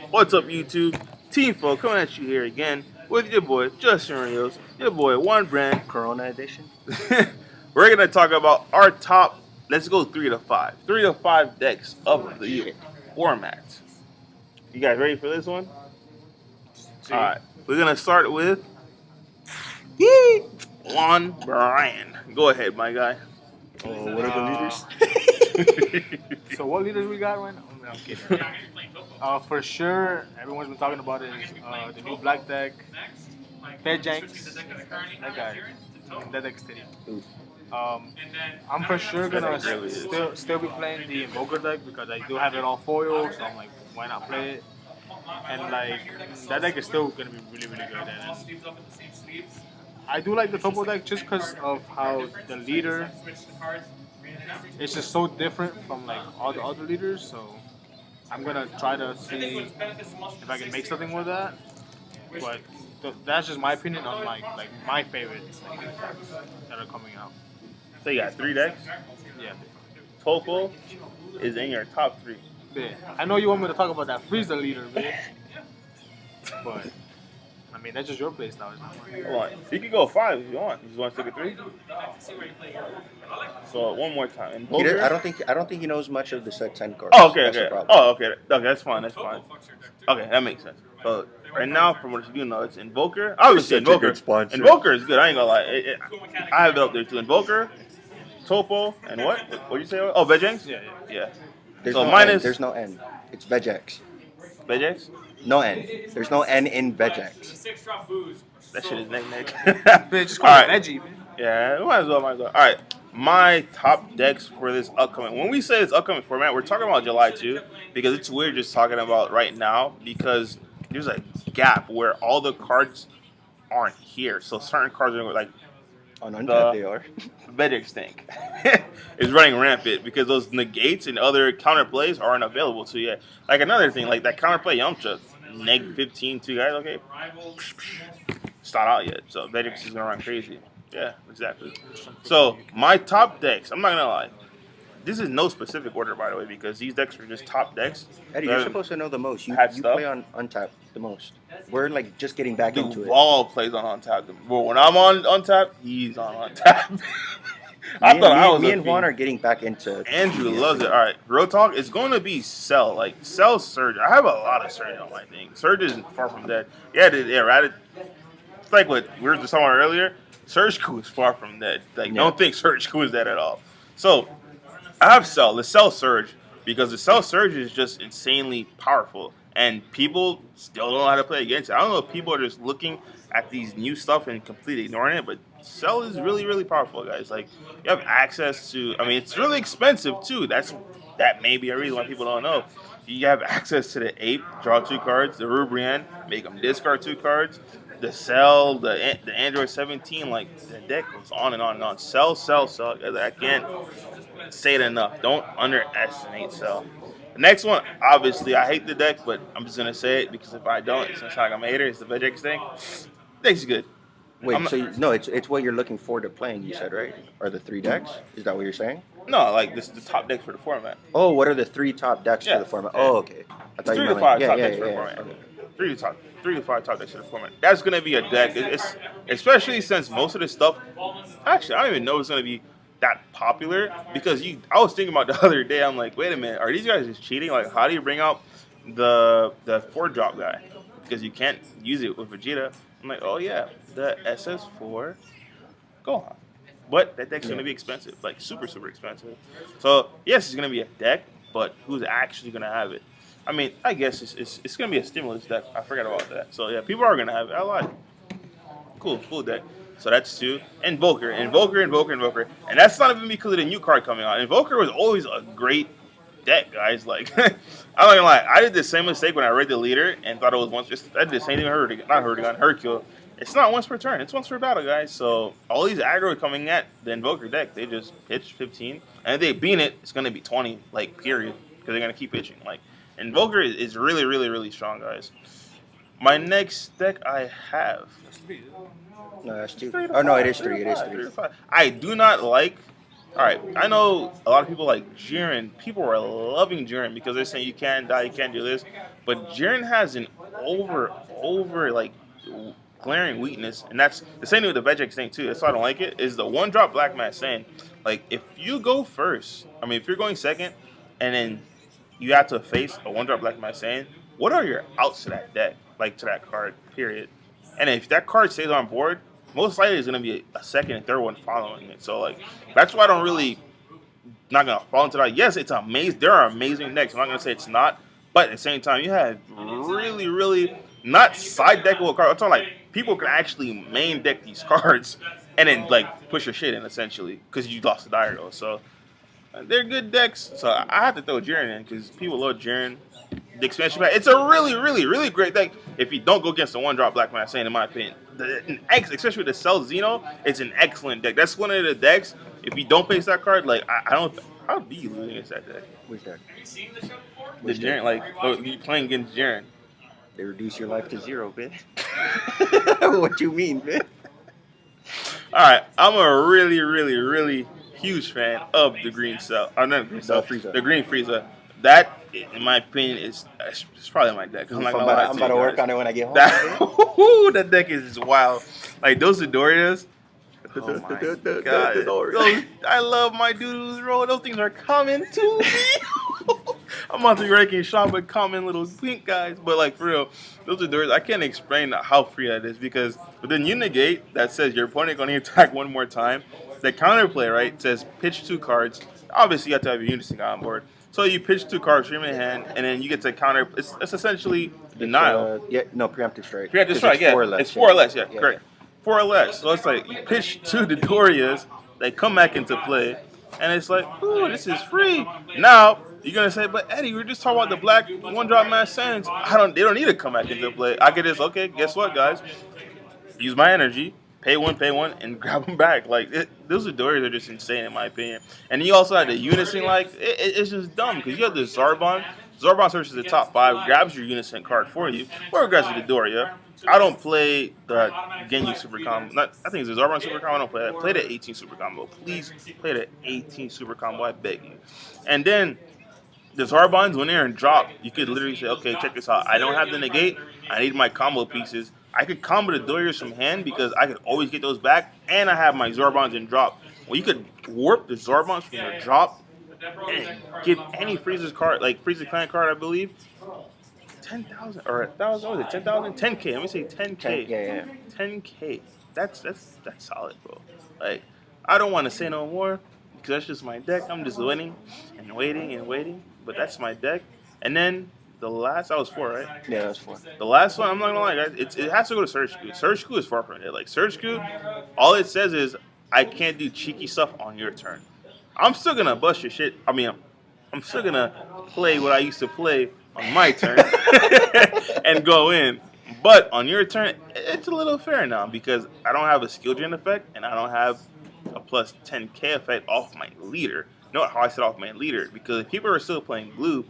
What's up, YouTube? Team Folk coming at you here again with your boy, Just Shenron, your boy, One Brand. Corona edition. We're going to talk about our top, let's go 3 to 5. 3 to 5 decks of the year format. You guys ready for this one? Alright, we're going to start with Juan Brand. Go ahead, my guy. What are the leaders? So what leaders we got right now? I'm kidding. For sure, everyone's been talking about is the new black deck, Janks, that guy, that deck's titty. I'm for sure gonna still be playing the invoker deck because I do have it all foil, so I'm like, why not play it? And like that deck is still gonna be really good. And I do like the Topo deck just because of how the leader is just so different from like all the other leaders. So I'm gonna try to see if I can make something with that. But that's just my opinion on like my favorites that are coming out. So you got 3 decks. Yeah. Topo is in your top 3. Yeah. I know you want me to talk about that Frieza leader, man. But I mean, that's just your play style. Hold on. You can go 5 if you want. You just want to take a 3? So one more time. I don't think he knows much of the set 10 cards. Oh, okay. Okay, That's fine. Okay, that makes sense. So right now, from what you do know, it's Invoker. Obviously, Invoker. Invoker is good. I ain't gonna lie. I have it up there too. Invoker, Topo, and what? What did you say? Oh, Vejanks? Yeah. There's So no minus. N. There's no N. It's Vegex. Vejanks? No N. There's no N in Vegex. That shit is neck. Bitch, just call it veggie, man. Yeah, might as well. All right. My top decks for this upcoming. When we say this upcoming format, we're talking about July 2 because it's weird just talking about right now because there's a gap where all the cards aren't here. So certain cards are like On Untapped they are. Vegex Stink is running rampant because those negates and other counterplays aren't available to you. Like another thing, like that counterplay Yamcha, neg 15 2 guys, okay? It's not out yet, so Vegex is gonna run crazy. Yeah, exactly. So my top decks, I'm not gonna lie. This is no specific order, by the way, because these decks are just top decks. Eddie, you're supposed to know the most. You stuff. play on Untapped the most. We're like just getting back into it. Duval plays on Untapped. Well, when I'm on Untapped, he's on Untapped. Me and Juan are getting back into. Andrew loves it. All right, real talk. It's going to be Cell. Like Cell Surge. I have a lot of Surge on my thing. Surge isn't far from dead. Right. It's like what we were just talking about earlier. Surge Coup is far from dead. Don't think Surge Coup is dead at all. So I have the Cell Surge, because the Cell Surge is just insanely powerful, and people still don't know how to play against it. I don't know if people are just looking at these new stuff and completely ignoring it, but Cell is really powerful, guys. Like, you have access to, I mean, it's really expensive too. That may be a reason why people don't know. You have access to the Ape, draw 2 cards, the Rubrian, make them discard 2 cards, the Cell, the Android 17, like, the deck goes on and on and on. Cell. I can't say it enough. Don't underestimate Cell. The next one, obviously, I hate the deck, but I'm just going to say it because if I don't, it's going to sound like I'm a hater. It's the Vegex thing. Deck's good. Wait, it's what you're looking forward to playing, you said, right? Are the 3 decks? Is that what you're saying? No, like, this is the top deck for the format. Oh, what are the 3 top decks for the format? Yeah. Oh, okay. I thought 3 to 5 top decks for the format. Okay. 3 to 5 top decks for the format. That's going to be a deck. It's especially since most of this stuff, actually, I don't even know it's going to be that popular, because I was thinking about the other day, I'm like, wait a minute, are these guys just cheating? Like, how do you bring out the 4-drop guy? Because you can't use it with Vegeta. I'm like, oh yeah, the SS4 Gohan. But that deck's going to be expensive, like super expensive. So yes, it's going to be a deck, but who's actually going to have it? I mean, I guess it's going to be a stimulus deck. I forgot about that. So yeah, people are going to have it. I like it. Cool deck. So that's 2. Invoker. And that's not even because of the new card coming out. Invoker was always a great deck, guys. Like, I'm not gonna lie. I did the same mistake when I read the leader and thought it was I did the same thing with Hercule. It's not once per turn. It's once per battle, guys. So all these aggro coming at the Invoker deck, they just pitch 15. And if they beat it, it's going to be 20, like, period. Because they're going to keep pitching. Like, Invoker is really strong, guys. My next deck I have. No, that's 2. Oh, no, it is 3. It is 3. I do not like All right, I know a lot of people like Jiren. People are loving Jiren because they're saying you can't die, you can't do this. But Jiren has an over like glaring weakness, and that's the same with the Vegeta thing too. That's why I don't like it. Is the one drop Black Mass saying, like if you go first, I mean if you're going second, and then you have to face a one drop Black Mass saying, what are your outs to that deck, like to that card, period. And if that card stays on board, most likely it's gonna be a second and third one following it. So like that's why I don't really not gonna fall into that. Yes, it's amazing. There are amazing decks. I'm not gonna say it's not, but at the same time, you have really, really not side deckable cards. I'm talking like people can actually main deck these cards and then like push your shit in essentially because you lost the Diagonal. So they're good decks. So I have to throw Jiren in because people love Jiren. The expansion pack. It's a really, really, really great deck if you don't go against the one drop Black Man saying in my opinion. Especially with the Cell Xeno, it's an excellent deck. That's one of the decks. If you don't face that card, like I don't how do you lose against that deck? Which deck? The Jiren, like you playing against Jiren. They reduce your life to 0, man. What you mean, man? Alright, I'm a really, really, really huge fan of the green cell. Not green cell, Frieza. the green Frieza. That, in my opinion, is it's probably my deck. I'm not gonna lie I'm about to work on it when I get home. That deck is wild. Like those Dorias. Oh my god! I love my doodles, bro. Those things are coming to me. I'm about to be ranking shop with common little pink guys, but like for real, those Dorias. I can't explain how free that is because within you negate that says your opponent going to attack one more time. The counterplay right says pitch 2 cards. Obviously, you have to have your unison on board. So you pitch 2 cards from your hand, and then you get to counter. It's essentially denial. Preemptive strike. Preemptive strike, yeah. 4 less, it's 4 less, yeah, correct. 4 or less. So it's like you pitch 2 Dorias, they come back into play, and it's like, ooh, this is free. Now you're gonna say, but Eddie, we were just talking about the black one drop mass sands. They don't need to come back into play. I get this. Okay, guess what, guys? Use my energy. Pay one, and grab them back. Like those Dorias are just insane in my opinion. And you also had the unison. Like it's just dumb because you have the Zarbon. Zarbon searches the top 5, grabs your unison card for you, or grabs the Doria. I don't play the Genyu Super Combo. I think it's the Zarbon Super Combo. I don't play that. Play the 18 Super Combo. Please play the 18 Super Combo. I beg you. And then the Zarbons, when they're in drop, you could literally say, okay, check this out. I don't have the negate. I need my combo pieces. I could combo the Dorias from hand because I could always get those back, and I have my Zarbons in drop. Well, you could warp the Zarbons from your drop and give any Frieza's card, like Frieza Clan card, I believe, 10,000 or 1,000. What was it? 10,000? 10K. Let me say 10K. Yeah. 10K. That's solid, bro. Like I don't want to say no more because that's just my deck. I'm just waiting and waiting. But that's my deck. And then the last, that was 4, right? Yeah, that was 4. The last one, I'm not gonna lie, guys. It has to go to Surge Scoot. Surge Scoot is far from it. Like Surge Scoot, all it says is I can't do cheeky stuff on your turn. I'm still gonna bust your shit. I mean, I'm still gonna play what I used to play on my turn and go in. But on your turn, it's a little fair now because I don't have a skill gen effect and I don't have a plus 10K effect off my leader. You know how I set off my leader? Because if people are still playing blue,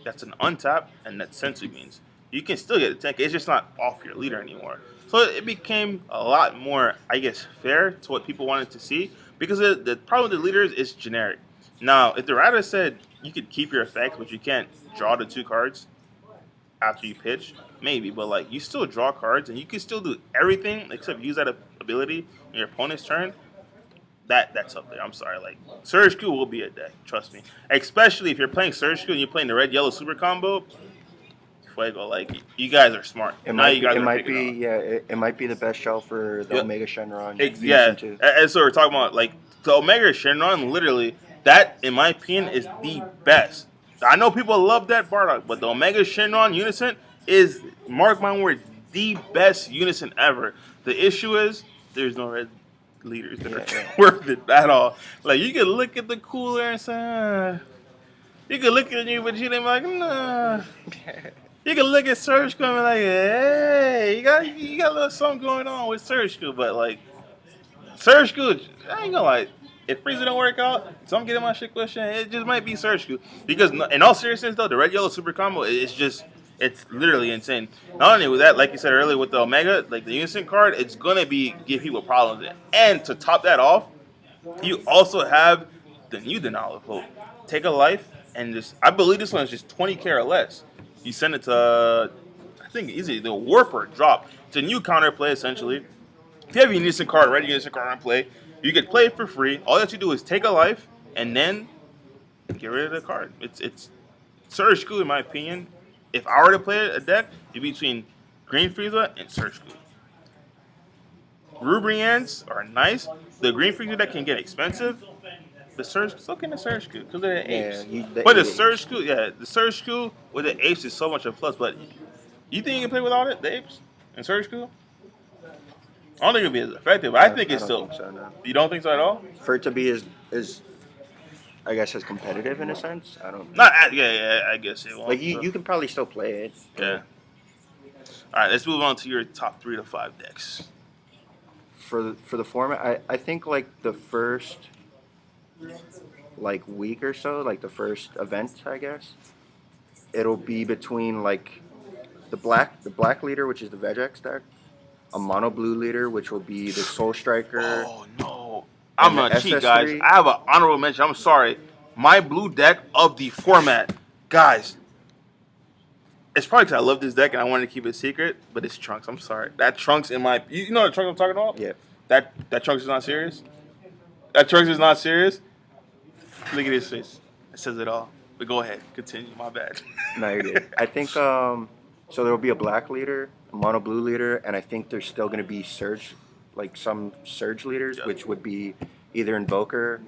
that's an untap, and that sensu means you can still get a 10K. It's just not off your leader anymore. So it became a lot more, I guess, fair to what people wanted to see because the problem with the leaders is generic. Now, if the writer said you could keep your effects, but you can't draw the 2 cards after you pitch, maybe, but like you still draw cards and you can still do everything except use that ability on your opponent's turn. That's up there. I'm sorry. Like Surge Q will be a deck. Trust me. Especially if you're playing Surge Q and you're playing the red yellow super combo. Fuego. Like you guys are smart. It might be the best shell for the Omega Shenron. And so we're talking about like the Omega Shenron. Literally, that in my opinion is the best. I know people love that Bardock, but the Omega Shenron Unison is, mark my word, the best Unison ever. The issue is there's no red leaders that are worth it at all. Like you can look at the cooler and say, you can look at you, but you didn't be like, nah. You can look at Surge School and be like, hey, you got a little something going on with Surge School, but like Surge School, I ain't gonna lie. If Frieza don't work out, so I'm getting my shit questioned, it just might be Surge School. Because in all seriousness though, the red yellow super combo it's literally insane. Not only with that, like you said earlier with the Omega, like the Unison card, it's gonna give people problems. And to top that off, you also have then you did not vote. Take a life and just. I believe this one is just 20k or less. You send it to. I think easy the warp or drop. It's a new counterplay essentially. If you have your Unison card, ready Unison card on play, you can play it for free. All you have to do is take a life and then get rid of the card. It's Surge School, in my opinion. If I were to play a deck, it'd be between Green Frieza and Surge School. Rubrians are nice. The Green Frieza deck can get expensive. The Surge, still getting the Surge School because of the apes. But the Surge School, the Surge School with the apes is so much a plus. But you think you can play without it, the apes and Surge School? I don't think it'll be as effective. But I think it's still. Think so, no. You don't think so at all? For it to be as I guess as competitive in a sense, I don't. I guess it won't. Like you can probably still play it. Yeah. All right, let's move on to your top 3 to 5 decks. For the format, I think like the first like week or so, like the first event, I guess, it'll be between like the black leader, which is the Vegex deck, a mono blue leader, which will be the Soul Striker. Oh no, I'm gonna cheat, guys. SS3. I have an honorable mention. I'm sorry, my blue deck of the format, guys. It's probably because I love this deck and I wanted to keep it secret, but it's Trunks. I'm sorry. That Trunks in my... You know the Trunks I'm talking about? Yeah. That Trunks is not serious? That Trunks is not serious? Look at his face. It says it all. But go ahead. Continue. My bad. No, you're good. I think so there will be a black leader, a mono blue leader, and I think there's still going to be Surge, like some Surge leaders, which would be either Invoker,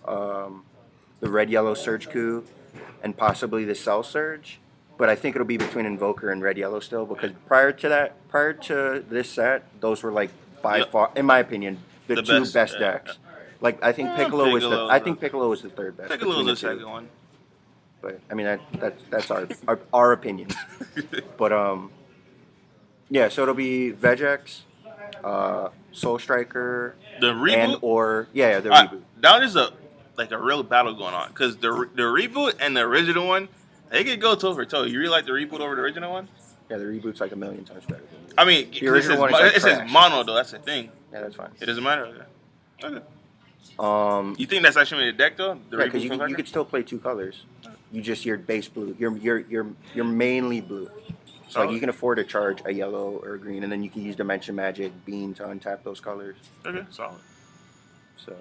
the red-yellow Surge Coup, and possibly the Cell Surge. But I think it'll be between Invoker and Red Yellow still, because prior to this set, those were like by far, in my opinion, the two best decks. Like I think Piccolo was the third best. Piccolo was the second one. But I mean that's our opinion. But yeah, so it'll be Vegex, Soul Striker, the reboot, and or the reboot. Now there's a real battle going on because the reboot and the original one. They could go toe for toe. You really like the reboot over the original one? Yeah, the reboot's like a million times better. I mean, the original one it says mono though. That's the thing. Yeah, that's fine. It doesn't matter. Okay. You think that's actually made a deck though? Yeah, because you could still play 2 colors. You just your base blue. You're mainly blue. So like you can afford to charge a yellow or a green, and then you can use Dimension Magic Beam to untap those colors. Okay, solid. So,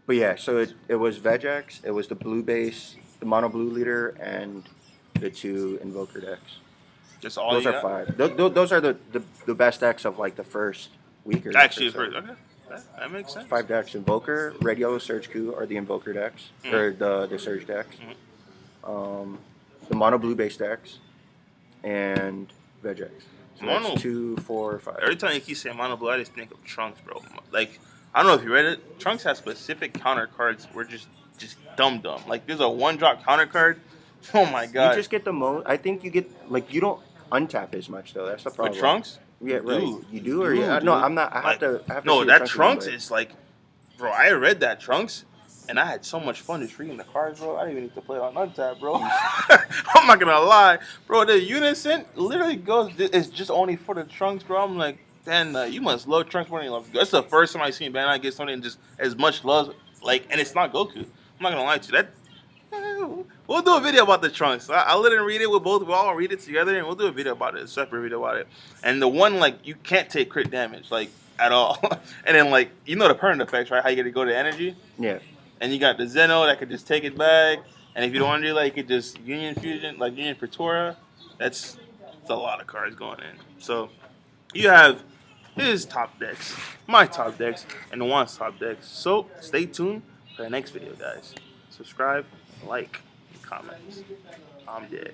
but yeah, so it was Vegex, it was the blue base, the mono blue leader, and the 2 Invoker decks. Just all those are 5. Those are the best decks of like the first week or actually so. First. Okay, that makes sense. 5 decks: Invoker, Red Yellow Surge Coup are the Invoker decks, or the Surge decks. The mono blue base decks, and Vegex. So Mono, that's 2, 4, 5. Every time you keep saying mono blue, I just think of Trunks, bro. Like. I don't know if you read it. Trunks has specific counter cards. We're just dumb. Like there's a 1-drop counter card. Oh my god! You just get the most. I think you get like you don't untap as much though. That's the problem. With Trunks? Yeah, right. Dude, you do or yeah? No, I'm not. I have to. No, see that Trunks is like, bro. I read that Trunks, and I had so much fun just reading the cards, bro. I didn't even need to play on untap, bro. I'm not gonna lie, bro. The Unison literally goes. It's just only for the Trunks, bro. I'm like. Then you must love Trunks more than you love Goku. That's the first time I seen Bandai get something just as much love, like, and it's not Goku. I'm not gonna lie to you. We'll do a video about the Trunks. I'll let him read it. We'll all read it together, and we'll do a video about it, a separate video about it. And the one like you can't take crit damage like at all, and then like you know the permanent effects, right? How you get to go to energy. Yeah. And you got the Zeno that could just take it back, and if you don't want to do that, you could just Union Fusion, like Union Pretora. That's a lot of cards going in. So you have. His top decks, my top decks, and Juan's top decks. So stay tuned for the next video, guys. Subscribe, like, and comment. I'm dead.